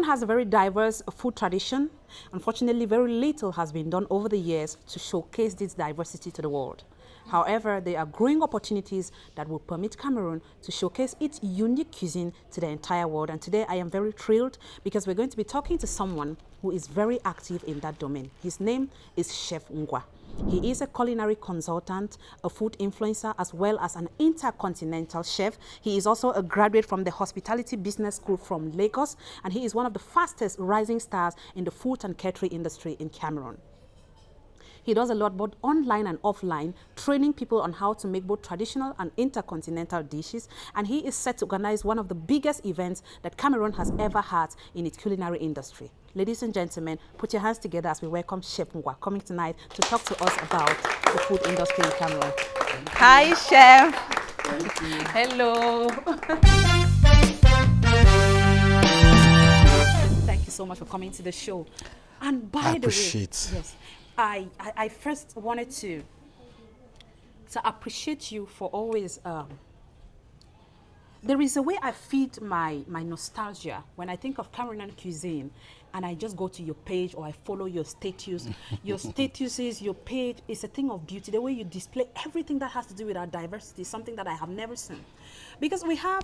has a very diverse food tradition. Unfortunately, very little has been done over the years to showcase this diversity to the world. However, there are growing opportunities that will permit Cameroon to showcase its unique cuisine to the entire world. And today I am very thrilled because we're going to be talking to someone who is very active in that domain. His name is Chef Ngwa. He is a culinary consultant, a food influencer, as well as an intercontinental chef. He is also a graduate from the Hospitality Business School from Lagos, and he is one of the fastest rising stars in the food and catering industry in Cameroon. He does a lot both online and offline, training people on how to make both traditional and intercontinental dishes. And he is set to organize one of the biggest events that Cameroon has ever had in its culinary industry. Ladies and gentlemen, put your hands together as we welcome Chef Ngwa coming tonight to talk to us about the food industry in Cameroon. Hi, Chef. Thank you. Hello. Thank you so much for coming to the show. And by the way, I appreciate. Yes. I first wanted to appreciate you for always, there is a way I feed my nostalgia when I think of Cameroonian cuisine and I just go to your page or I follow your status. Your statuses, your page is a thing of beauty. The way you display everything that has to do with our diversity is something that I have never seen. Because we have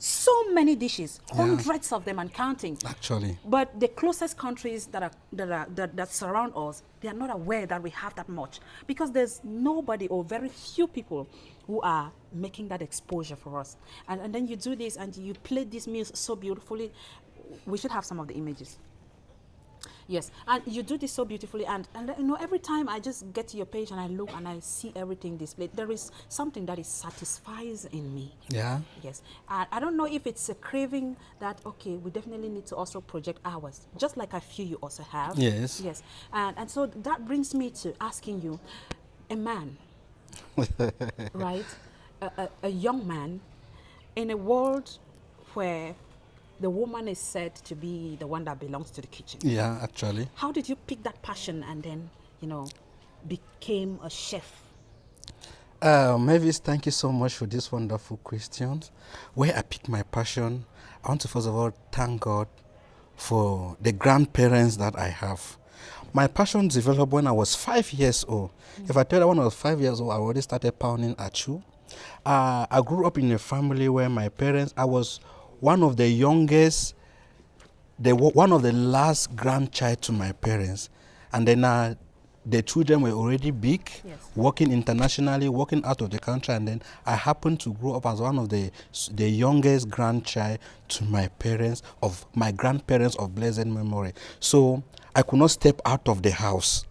so many dishes, hundreds of them and counting. Actually. But the closest countries that surround us, they are not aware that we have that much because there's nobody or very few people who are making that exposure for us. And then you do this and you plate these meals so beautifully. We should have some of the images. Yes, and you do this so beautifully, and you know, every time I just get to your page and I look and I see everything displayed, there is something that is satisfies in me. Yeah. Yes, I don't know if it's a craving that, okay, we definitely need to also project ours, just like I feel you also have. Yes. Yes, and so that brings me to asking you, a man, right, a young man in a world where the woman is said to be the one that belongs to the kitchen. Yeah, actually. How did you pick that passion and then, you know, became a chef? Mavis, thank you so much for these wonderful questions. Where I picked my passion, I want to first of all thank God for the grandparents that I have. My passion developed when I was 5 years old. If I tell you when I was 5 years old, I already started pounding achu. I grew up in a family where my parents, I was one of the youngest, one of the last grandchild to my parents. And then the children were already big, Yes. working internationally, working out of the country. And then I happened to grow up as one of the youngest grandchild to my parents, of my grandparents of blessed memory. So I could not step out of the house.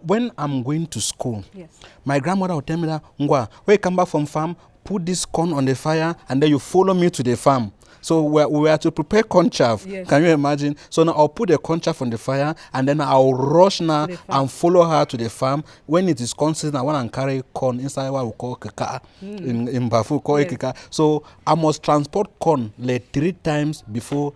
When I'm going to school, Yes. my grandmother would tell me that, Ngwa, when you come back from farm, put this corn on the fire and then you follow me to the farm. So we were to prepare corn chaff. Yes. Can you imagine? So now I'll put the corn chaff on the fire and then I'll rush now and follow her to the farm. When it is corn season, I want to carry corn inside what we call keka. In Bafu, call it keka. So I must transport corn like 3 times before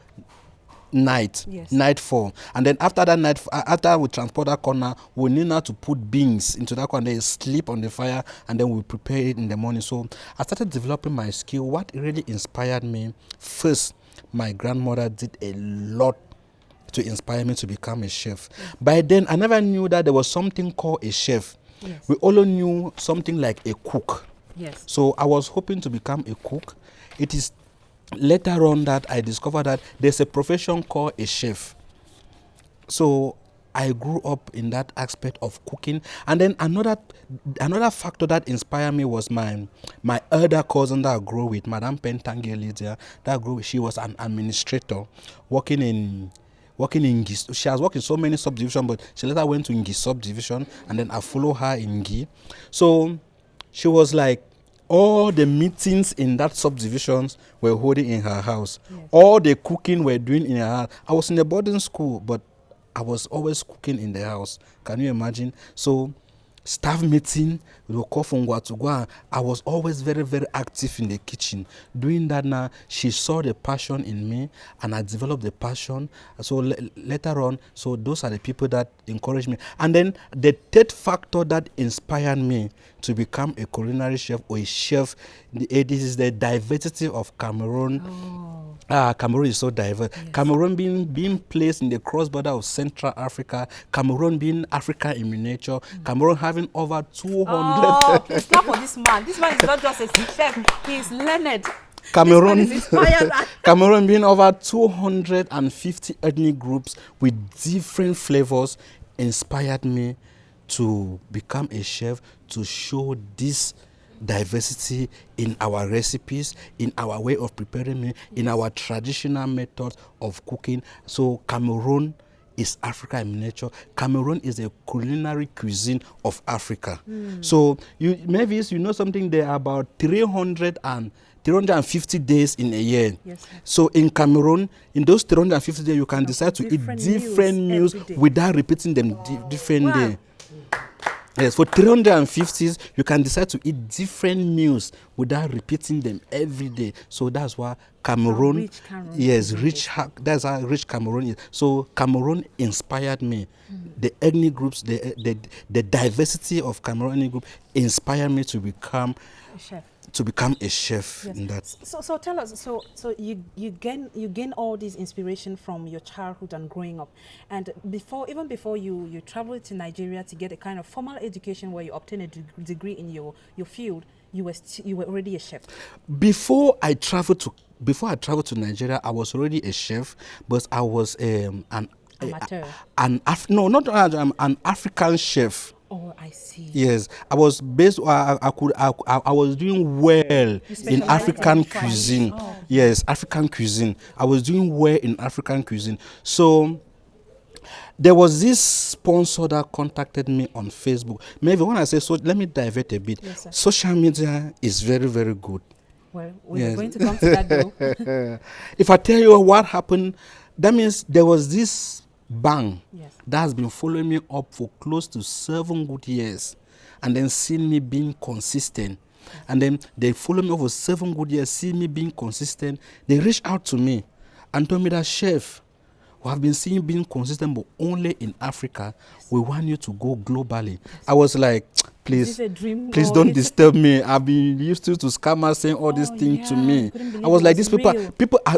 nightfall, and then after that after we transport that corn, we need now to put beans into that corn, then sleep on the fire, and then we prepare it in the morning. So I started developing my skill. What really inspired me first, my grandmother did a lot to inspire me to become a chef. By then I never knew that there was something called a chef. We only knew something like a cook. So I was hoping to become a cook. It is later on that I discovered that there's a profession called a chef. So I grew up in that aspect of cooking. And then another factor that inspired me was my elder cousin that I grew with, Madame Pentange Lydia, she was an administrator working in Ngwa. She has worked in so many subdivisions, but she later went to Ngwa subdivision, and then I follow her in Ngwa. So she was like, all the meetings in that subdivisions were holding in her house. All the cooking we're doing in her house. I was in a boarding school, but I was always cooking in the house. Can you imagine? So staff meeting, we will call for Ngwa to go. And I was always very, very active in the kitchen. Doing that now, she saw the passion in me, and I developed the passion. So later on, so those are the people that encouraged me. And then the third factor that inspired me to become a culinary chef or a chef, this is the diversity of Cameroon. Cameroon is so diverse. Yes. Cameroon being placed in the cross-border of Central Africa, Cameroon being Africa in miniature, Cameroon having over 200... Oh, please clap for this man. This man is not just a chef, he is learned. Cameroon being over 250 ethnic groups with different flavors inspired me to become a chef, to show this diversity in our recipes, in our way of preparing meal, in our traditional methods of cooking. So Cameroon is Africa in miniature. Cameroon is a culinary cuisine of Africa. So maybe you know something, there are about 350 days in a year. Yes, so in Cameroon, in those 350 days, you can decide to eat different meals without repeating them different day. Yes, for 350s, you can decide to eat different meals without repeating them every day. So that's why Cameroon, that's how rich Cameroon is. So Cameroon inspired me. The ethnic groups, the diversity of Cameroonian group inspired me to become a chef. Yes. In that. So tell us, so you gain all this inspiration from your childhood and growing up, and even before you traveled to Nigeria to get a kind of formal education where you obtain a degree in your field, you were already a chef. Before I traveled to Nigeria, I was already a chef, but I was an African chef. Oh, I see. Yes, I was based. I was doing well in African cuisine. Oh. Yes, African cuisine. I was doing well in African cuisine. So there was this sponsor that contacted me on Facebook. Maybe when I say so, let me divert a bit. Yes, social media is very, very good. Well, we're going to come to that though. If I tell you what happened, that means there was this bank that has been following me up for close to 7 good years, and then seeing me being consistent. And then they follow me over 7 good years, see me being consistent. They reached out to me and told me that, chef, we have been seeing you being consistent, but only in Africa. We want you to go globally. I was like, please don't disturb me. I've been used to scammers saying all these things to me. I was like, these people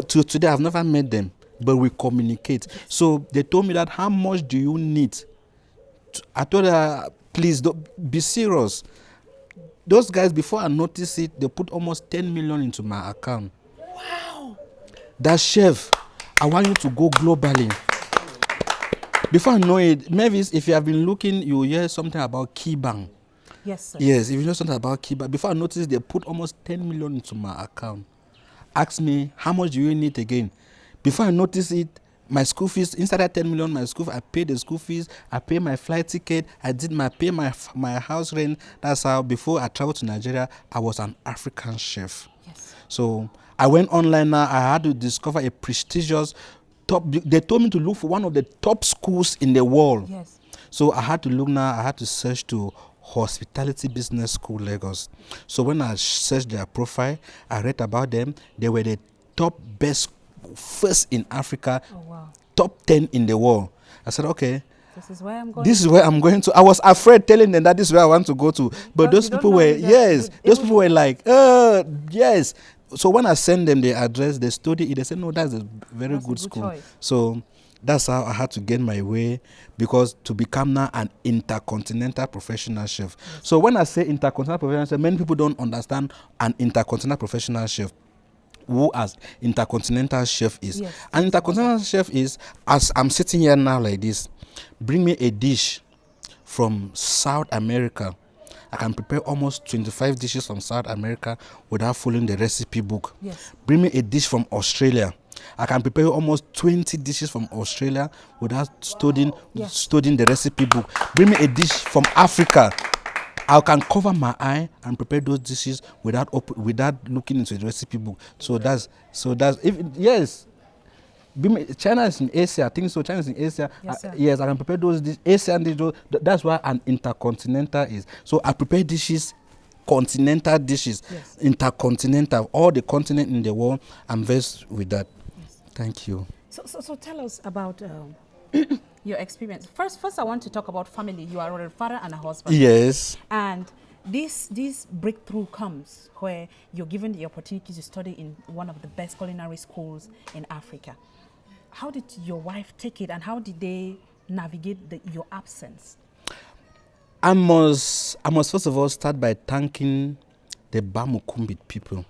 today I've never met them, but we communicate. So they told me that, how much do you need? I told her, please don't be serious. Those guys, before I noticed it, they put almost 10 million into my account. Wow. That, chef, I want you to go globally. Before I know it, maybe if you have been looking, you hear something about Keybank. Yes, sir. Yes, if you know something about Keybank. Before I noticed, they put almost 10 million into my account. Ask me, how much do you need again? Before I noticed it, my school fees, instead of 10 million, my school, I paid the school fees, I paid my flight ticket, I pay my house rent. That's how, before I traveled to Nigeria, I was an African chef. Yes. So I went online now, I had to discover a prestigious they told me to look for one of the top schools in the world. Yes. So I had to look now, I had to search to Hospitality Business School, Lagos. So when I searched their profile, I read about them. They were the top best, first in Africa, top 10 in the world. I said, okay, this is where I'm going. This is where I'm going to. I was afraid telling them that this is where I want to go to. But those people were, those people were like, yes. So when I sent them the address, they studied it. They said, no, that's a very good school. Choice. So that's how I had to get my way, because to become now an intercontinental professional chef. Yes. So when I say intercontinental professional chef, many people don't understand an intercontinental professional chef. Who as intercontinental chef is. Yes, an intercontinental chef is, as I'm sitting here now like this, bring me a dish from South America. I can prepare almost 25 dishes from South America without following the recipe book. Yes. Bring me a dish from Australia. I can prepare almost 20 dishes from Australia without studying the recipe book. Bring me a dish from Africa. I can cover my eye and prepare those dishes without looking into the recipe book. So that's yes. China is in Asia. I think so. China is in Asia. Yes, sir. Yes, I can prepare those Asian dishes. That's why an intercontinental is. So I prepare dishes, continental dishes, Yes. intercontinental, all the continent in the world. I'm versed with that. Yes. Thank you. So tell us about your experience. First, I want to talk about family. You are a father and a husband. Yes. And this breakthrough comes where you're given the opportunity to study in one of the best culinary schools in Africa. How did your wife take it, and how did they navigate your absence? I must first of all start by thanking the Bamukumbit people.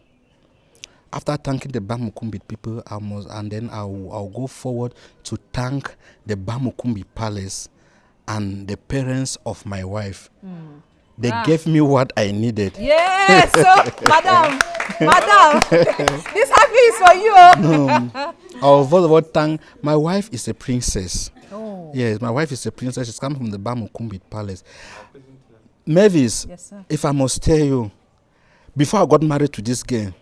After thanking the Bamukumbit people, I'll go forward to thank the Bamukumbi Palace and the parents of my wife. They gave me what I needed. Yes, so madam, this happy is for you. I'll first of all thank my wife is a princess. Oh. Yes, my wife is a princess. She's come from the Bamukumbit Palace. Mavis, Yes, sir. if I must tell you, before I got married to this girl,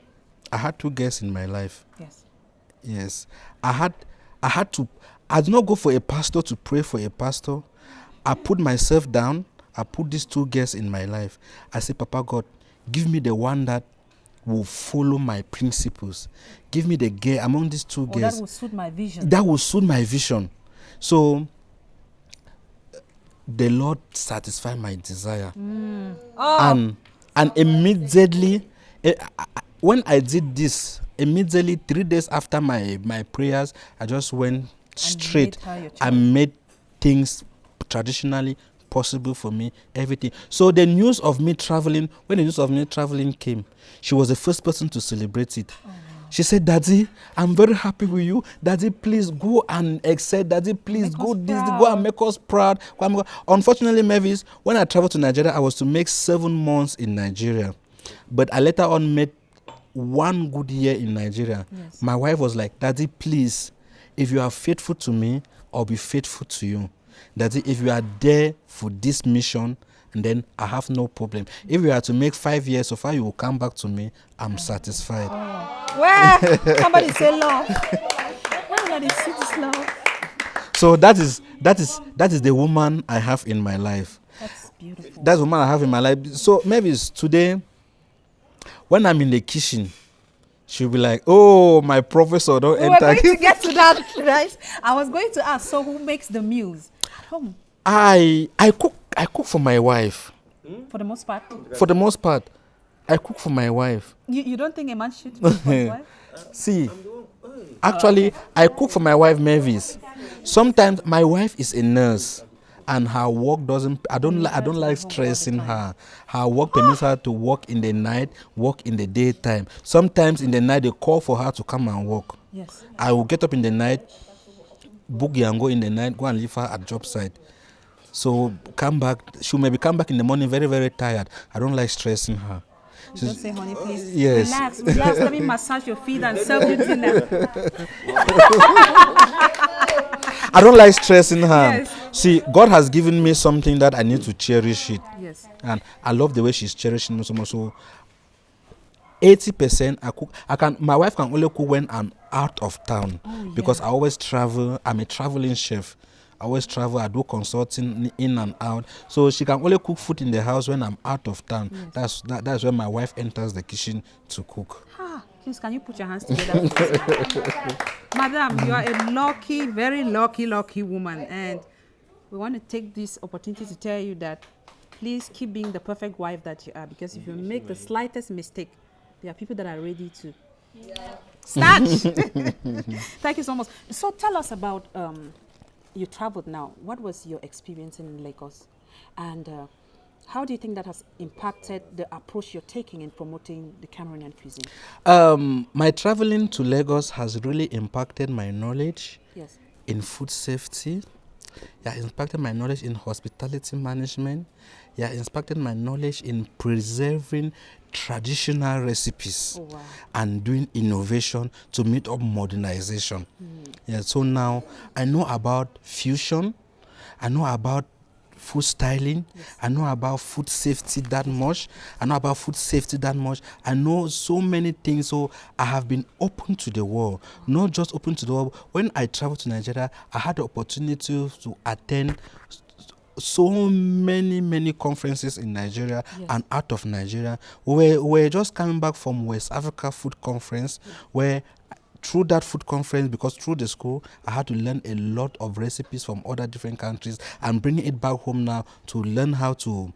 I had 2 girls in my life. Yes. Yes. I did not go for a pastor to pray for a pastor. I put myself down. I put these 2 girls in my life. I said, Papa God, give me the one that will follow my principles. Give me the girl among these 2 girls. That will suit my vision. That will suit my vision. So the Lord satisfied my desire. Oh. And immediately, when I did this, immediately 3 days after my prayers, I just went straight and made things traditionally possible for me, everything. So when the news of me traveling came, she was the first person to celebrate it. Oh, wow. She said, Daddy, I'm very happy with you. Daddy, please go and excel. Daddy, please go and make us proud. Unfortunately, Mavis, when I traveled to Nigeria, I was to make 7 months in Nigeria. But I later on made 1 good year in Nigeria. Yes. My wife was like, Daddy, please, if you are faithful to me, I'll be faithful to you. Daddy, if you are there for this mission, and then I have no problem. If you are to make 5 years so far, you will come back to me. I'm satisfied. Oh. Well, somebody say love. Why not see this love? So that is the woman I have in my life. That's beautiful. That's the woman I have in my life. So maybe it's today, when I'm in the kitchen, she'll be like, "Oh, my professor, don't enter." We're going to get to that, right? I was going to ask, so who makes the meals at home? I cook for my wife. For the most part? For the most part, I cook for my wife. You don't think a man should cook for his wife? See, actually, I cook for my wife, Mavis. Sometimes my wife is a nurse, and her work doesn't. I don't like stressing her. Her work permits her to work in the night, work in the daytime. Sometimes in the night they call for her to come and work. Yes. I will get up in the night, book and go in the night, go and leave her at job site. So come back. She maybe come back in the morning very, very tired. I don't like stressing her. Just say, honey, please. Yes. Relax. Let me massage your feet and serve you dinner. I don't like stressing her. Yes. See, God has given me something that I need to cherish it. Yes. And I love the way she's cherishing me so much. So 80% I cook. My wife can only cook when I'm out of town. Because I always travel. I'm a traveling chef. I always travel. I do consulting in and out. So she can only cook food in the house when I'm out of town. Yes. That's when my wife enters the kitchen to cook. Please, can you put your hands together? Madam, you are a lucky, very lucky woman. And we want to take this opportunity to tell you that please keep being the perfect wife that you are. Because if you make the slightest mistake, there are people that are ready to snatch. Thank you so much. So tell us about, you traveled now. What was your experience in Lagos? And how do you think that has impacted the approach you're taking in promoting the Cameroonian cuisine? My traveling to Lagos has really impacted my knowledge in food safety. Yeah, impacted my knowledge in hospitality management. Yeah, impacted my knowledge in preserving traditional recipes and doing innovation to meet up modernization. Yeah, so now I know about fusion. I know about food styling. I know about food safety that much. I know about food safety that much. I know so many things. So I have been open to the world, not just open to the world. When I traveled to Nigeria, I had the opportunity to attend so many conferences in Nigeria and out of Nigeria. We're just coming back from West Africa Food Conference, where through that food conference, because through the school, I had to learn a lot of recipes from other different countries and bringing it back home now to learn how to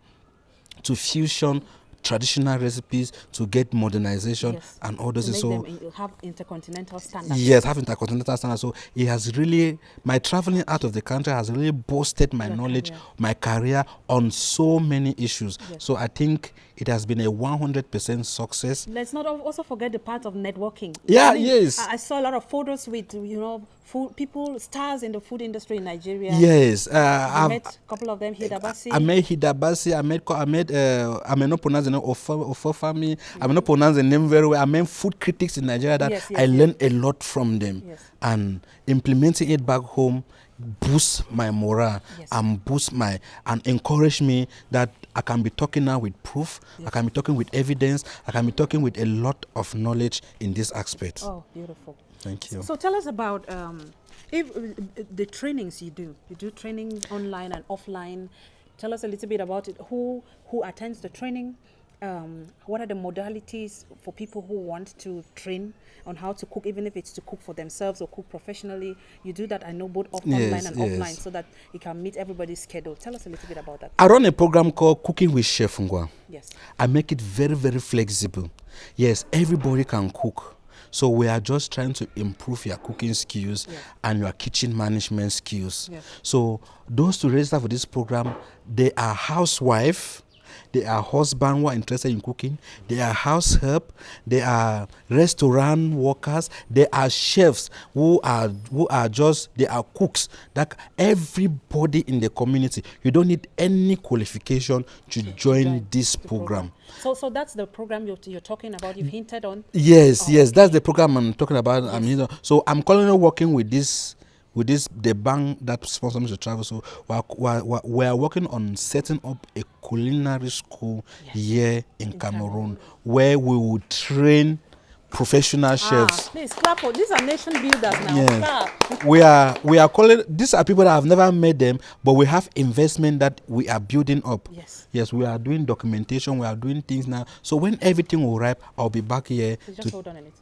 fusion traditional recipes to get modernization and all those. So them have intercontinental standards. Yes, have intercontinental standards. So it has really, my traveling out of the country has really boosted my knowledge, my career on so many issues. So I think it has been a 100% success. Let's not also forget the part of networking. Yeah, I mean, yes. I saw a lot of photos with, food people, stars in the food industry in Nigeria. Yes. I met a couple of them, Hidabasi. I met Hidabasi. I may not pronounce the name of family. I may not pronounce the name very well. I met food critics in Nigeria that I learned a lot from them. And implementing it back home boost my morale and and encourage me that I can be talking now with proof, I can be talking with evidence, I can be talking with a lot of knowledge in this aspect. Oh, beautiful. Thank you. So tell us about if the trainings you do. You do training online and offline. Tell us a little bit about it. Who attends the training? What are the modalities for people who want to train on how to cook, even if it's to cook for themselves or cook professionally? You do that, I know, both online and offline, so that it can meet everybody's schedule. Tell us a little bit about that. I run a program called Cooking with Chef Ngwa. Yes. I make it very flexible. Yes, everybody can cook. So we are just trying to improve your cooking skills and your kitchen management skills. So those to register for this program, they are housewife, they are husband who are interested in cooking, they are house help, they are restaurant workers, they are chefs who are cooks. That everybody in the community. You don't need any qualification to join this program. So that's the program you're talking about. You've hinted on. Yes, that's the program I'm talking about. So I'm currently working with the bank that sponsors me to travel. So we are working on setting up a culinary school here in Cameroon, where we will train professional chefs. Please clap for these are nation builders now. Yes. we are calling, these are people that have never met them, but we have investment that we are building up. Yes, we are doing documentation, we are doing things now. So when everything will ripe, I'll be back here. Just hold on a little.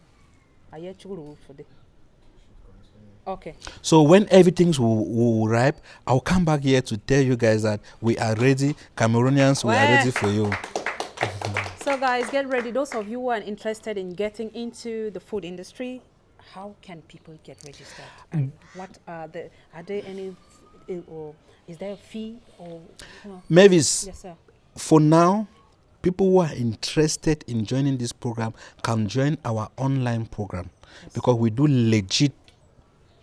I hear you for the. Okay. So when everything will ripe, I'll come back here to tell you guys that we are ready. Cameroonians, we are ready for you. So guys, get ready. Those of you who are interested in getting into the food industry, how can people get registered? And what are there any, or is there a fee or? Mavis, yes, sir. For now, people who are interested in joining this program can join our online program because we do legit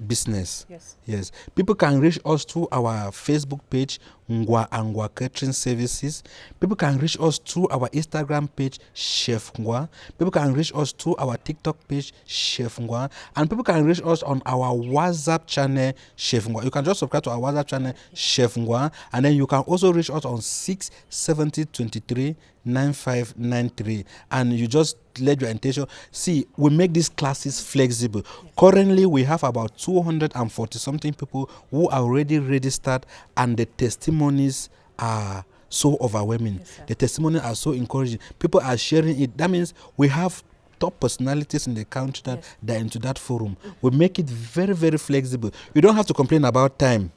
business. Yes. People can reach us through our Facebook page, Ngwa Catering Services. People can reach us through our Instagram page, Chef Ngwa. People can reach us through our TikTok page, Chef Ngwa. And people can reach us on our WhatsApp channel, Chef Ngwa. You can just subscribe to our WhatsApp channel, Chef Ngwa. And then you can also reach us on 67023 9593, and you just let your intention. See, we make these classes flexible. Currently, we have about 240 something people who are already registered, and the testimonies are so overwhelming. The testimonies are so encouraging. People are sharing it. That means we have top personalities in the country that are into that forum. We make it very flexible. You don't have to complain about time.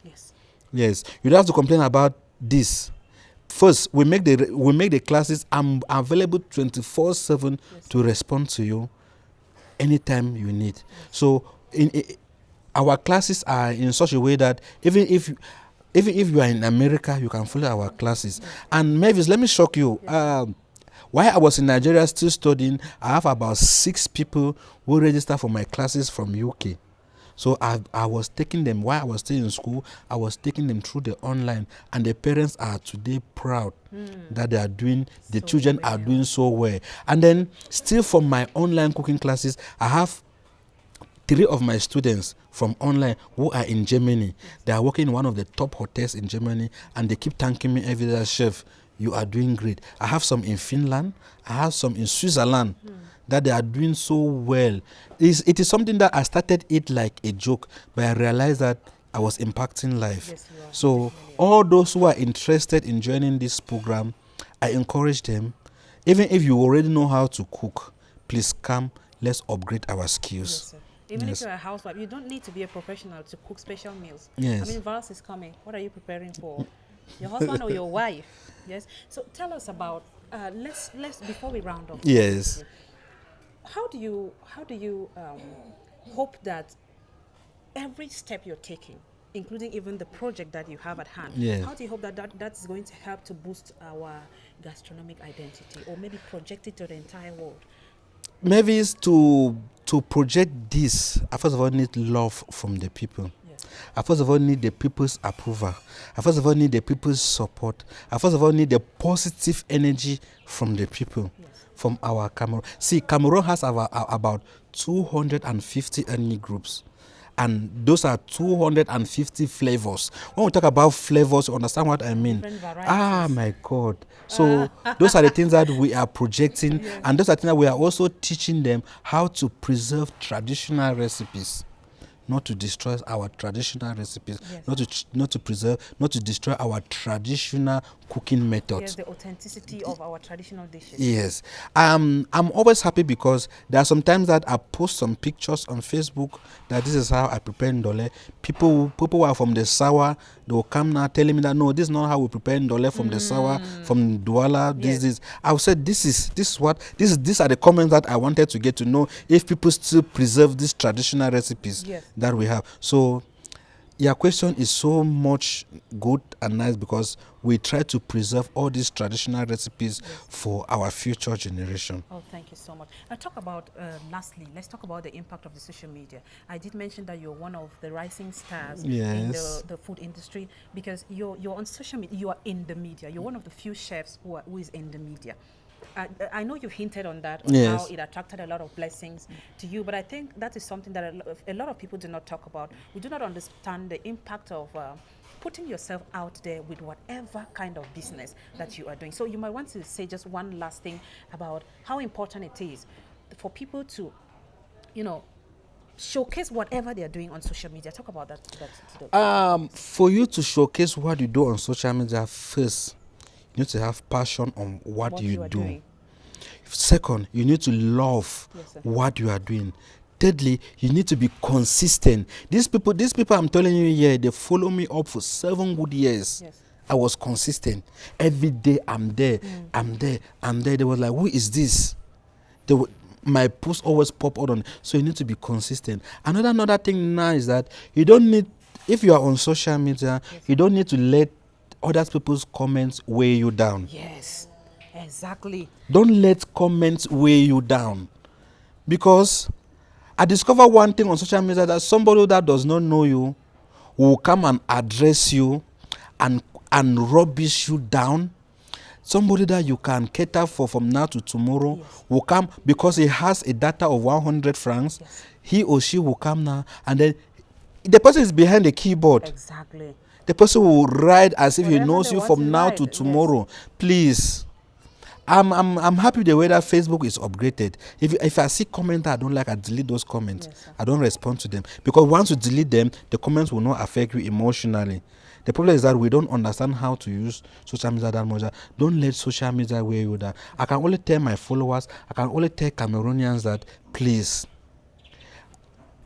Yes, you don't have to complain about this. First, we make the classes available 24/7 to respond to you anytime you need. So our classes are in such a way that even if you are in America, you can follow our classes. And Mavis, let me shock you. While I was in Nigeria still studying, I have about 6 people who register for my classes from UK. So I was taking them while I was still in school. I was taking them through the online, and the parents are today proud that they are doing. The children are doing so well. And then still from my online cooking classes, I have 3 of my students from online who are in Germany, they are working in one of the top hotels in Germany, and they keep thanking me every day, Chef, you are doing great. I have some in Finland, I have some in Switzerland that they are doing so well. It is something that I started it like a joke, but I realized that I was impacting life. Yes, you are. So Definitely. all those who are interested in joining this program, I encourage them. Even if you already know how to cook, please come. Let's upgrade our skills. Yes, sir. Even Yes. if you're a housewife, you don't need to be a professional to cook special meals. Yes. I mean, Vals is coming. What are you preparing for? Your husband or your wife? Yes. So tell us about. Let's before we round up. Yes. How do you hope that every step you're taking, including even the project that you have at hand, Yeah. how do you hope that that's going to help to boost our gastronomic identity, or maybe project it to the entire world? Maybe it's to project this. I first of all need love from the people. Yes. I first of all need the people's approval. I first of all need the people's support. I first of all need the positive energy from the people, Yes. from our Cameroon. See, Cameroon has about 250 ethnic groups. And those are 250 flavors. When we talk about flavors, you understand what I mean? Different varieties. Ah, my God. So those are the things that we are projecting. Yes. And those are things that we are also teaching them how to preserve traditional recipes. Not to destroy our traditional recipes, Yes. not to preserve, not to destroy our traditional cooking methods. Yes, the authenticity of our traditional dishes. Yes. I'm always happy because there are some times that I post some pictures on Facebook that this is how I prepare ndole. People who are from the Sawa, they will come now telling me that no, this is not how we prepare ndole from the Sawa, from Douala, this. I will say these are the comments that I wanted to get to know if people still preserve these traditional recipes Yes. that we have. So your question is so much good and nice because we try to preserve all these traditional recipes for our future generation. Oh, thank you so much. Now, talk about, lastly, let's talk about the impact of the social media. I did mention that you're one of the rising stars in Yes. the food industry because you're on social media, you are in the media. You're one of the few chefs who is in the media. I know you've hinted on that, on Yes. how it attracted a lot of blessings to you, but I think that is something that a lot of people do not talk about. We do not understand the impact of putting yourself out there with whatever kind of business that you are doing. So you might want to say just one last thing about how important it is for people to, showcase whatever they are doing on social media. Talk about that. For you to showcase what you do on social media, first, you need to have passion on what you are do. doing. Second, you need to love Yes, sir. what you are doing. Thirdly, you need to be consistent. These people I'm telling you here, they follow me up for 7 good years. Yes. I was consistent. Every day I'm there. I'm there. They was like, who is this? My post always pop out on. So you need to be consistent. Another thing now is that you don't need, if you are on social media, you don't need to let other people's comments weigh you down. Yes, exactly. Don't let comments weigh you down. Because I discovered one thing on social media, that somebody that does not know you will come and address you and rubbish you down. Somebody that you can cater for from now to tomorrow will come because he has a data of 100 francs. Yes. He or she will come now, and then the person is behind the keyboard. Exactly. The person will ride as if he Whatever knows they you want from to now ride, to yes. tomorrow. Please. I'm happy the way that Facebook is upgraded. If I see comments that I don't like, I delete those comments. Yes, sir. I don't respond to them. Because once you delete them, the comments will not affect you emotionally. The problem is that we don't understand how to use social media that much. Don't let social media weigh you down. I can only tell my followers, I can only tell Cameroonians that please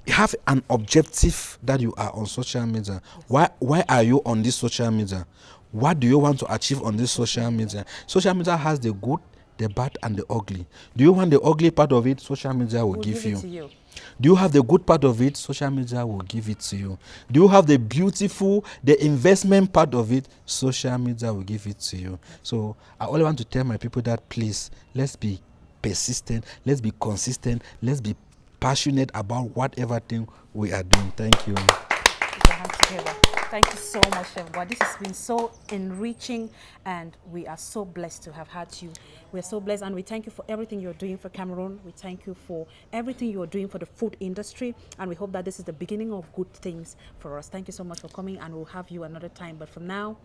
have an objective that you are on social media. Why are you on this social media? What do you want to achieve on this social media? Social media has the good, the bad, and the ugly. Do you want the ugly part of it? Social media will We'll give it you. to you. Do you have the good part of it? Social media will give it to you. Do you have the beautiful, the investment part of it? Social media will give it to you. So I only want to tell my people that please, let's be persistent, let's be consistent, let's be passionate about whatever thing we are doing. Thank you. Put your hands together. Thank you so much, Chef Unwa. This has been so enriching, and we are so blessed to have had you. We're so blessed, and we thank you for everything you're doing for Cameroon. We thank you for everything you're doing for the food industry, and we hope that this is the beginning of good things for us. Thank you so much for coming, and we'll have you another time. But for now,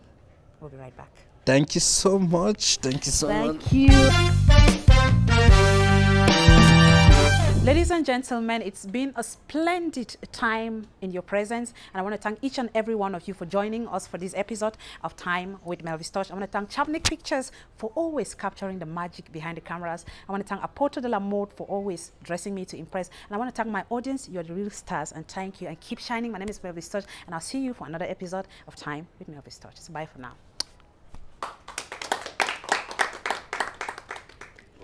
we'll be right back. Thank you so much. Thank you so much. Thank you. Ladies and gentlemen, it's been a splendid time in your presence, and I want to thank each and every one of you for joining us for this episode of Time with Melvis Touch. I want to thank Chapnik Pictures for always capturing the magic behind the cameras. I want to thank Apoto de la Mode for always dressing me to impress, and I want to thank my audience. You're the real stars, and thank you, and keep shining. My name is Melvis Touch, and I'll see you for another episode of Time with Melvis Touch. So bye for now.